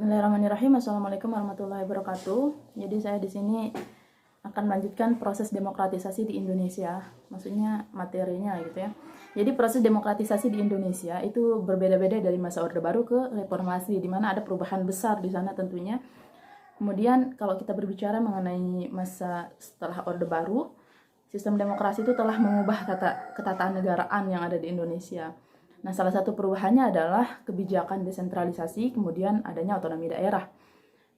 Bismillahirrahmanirrahim. Assalamualaikum warahmatullahi wabarakatuh. Jadi saya di sini akan melanjutkan proses demokratisasi di Indonesia. Maksudnya materinya gitu ya. Jadi proses demokratisasi di Indonesia itu berbeda-beda dari masa Orde Baru ke reformasi, di mana ada perubahan besar di sana tentunya. Kemudian kalau kita berbicara mengenai masa setelah Orde Baru, sistem demokrasi itu telah mengubah ketatanegaraan yang ada di Indonesia. Nah, salah satu perubahannya adalah kebijakan desentralisasi, kemudian adanya otonomi daerah.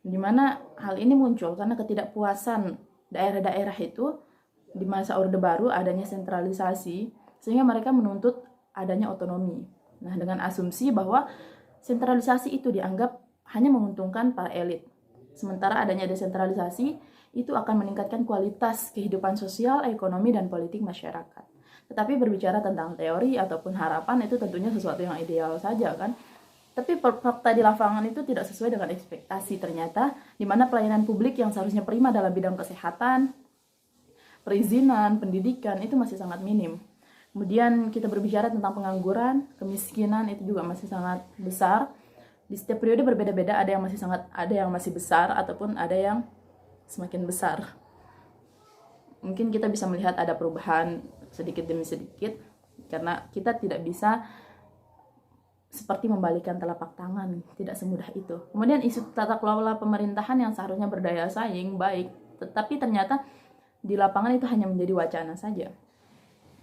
Di mana hal ini muncul karena ketidakpuasan daerah-daerah itu di masa Orde Baru adanya sentralisasi, sehingga mereka menuntut adanya otonomi. Nah, dengan asumsi bahwa sentralisasi itu dianggap hanya menguntungkan para elit. Sementara adanya desentralisasi itu akan meningkatkan kualitas kehidupan sosial, ekonomi, dan politik masyarakat. Tetapi berbicara tentang teori ataupun harapan itu tentunya sesuatu yang ideal saja kan. Tapi fakta di lapangan itu tidak sesuai dengan ekspektasi ternyata, di mana pelayanan publik yang seharusnya prima dalam bidang kesehatan, perizinan, pendidikan itu masih sangat minim. Kemudian kita berbicara tentang pengangguran, kemiskinan itu juga masih sangat besar. Di setiap periode berbeda-beda, ada yang masih besar ataupun ada yang semakin besar. Mungkin kita bisa melihat ada perubahan sedikit demi sedikit, karena kita tidak bisa seperti membalikan telapak tangan, tidak semudah itu. Kemudian isu tata kelola pemerintahan yang seharusnya berdaya saing baik, tetapi ternyata di lapangan itu hanya menjadi wacana saja.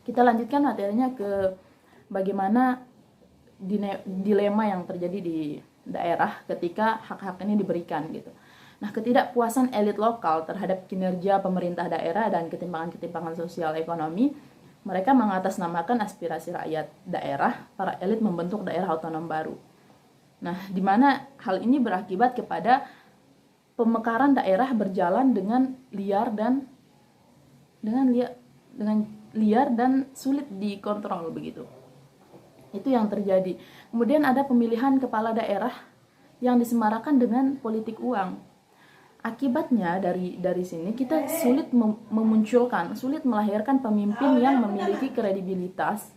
Kita lanjutkan materinya ke bagaimana dilema yang terjadi di daerah ketika hak-hak ini diberikan gitu. Nah, ketidakpuasan elit lokal terhadap kinerja pemerintah daerah dan ketimpangan-ketimpangan sosial ekonomi, mereka mengatasnamakan aspirasi rakyat daerah, para elit membentuk daerah otonom baru. Nah, di mana hal ini berakibat kepada pemekaran daerah berjalan dengan liar dan sulit dikontrol begitu. Itu yang terjadi. Kemudian ada pemilihan kepala daerah yang disemarakan dengan politik uang. Akibatnya dari sini kita sulit sulit melahirkan pemimpin yang memiliki kredibilitas,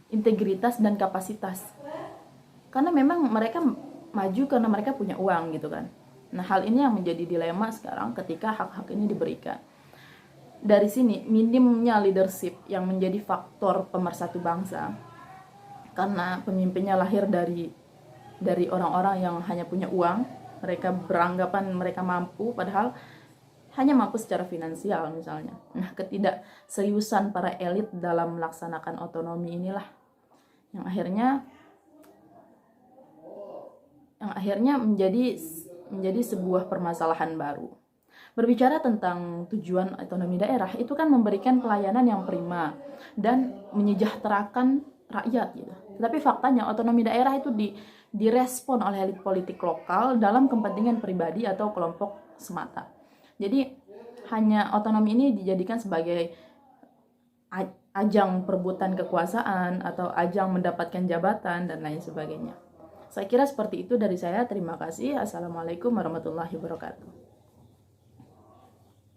integritas, dan kapasitas. Karena memang mereka maju karena mereka punya uang gitu kan. Nah, hal ini yang menjadi dilema sekarang ketika hak-hak ini diberikan. Dari sini minimnya leadership yang menjadi faktor pemersatu bangsa. Karena pemimpinnya lahir dari orang-orang yang hanya punya uang. Mereka beranggapan mereka mampu, padahal hanya mampu secara finansial misalnya. Nah, ketidakseriusan para elit dalam melaksanakan otonomi inilah yang akhirnya menjadi sebuah permasalahan baru. Berbicara tentang tujuan otonomi daerah, itu kan memberikan pelayanan yang prima dan menyejahterakan rakyat gitu. Tetapi faktanya otonomi daerah itu direspon oleh elit politik lokal dalam kepentingan pribadi atau kelompok semata. Jadi hanya otonomi ini dijadikan sebagai ajang perebutan kekuasaan atau ajang mendapatkan jabatan dan lain sebagainya. Saya kira seperti itu dari saya. Terima kasih. Assalamualaikum warahmatullahi wabarakatuh.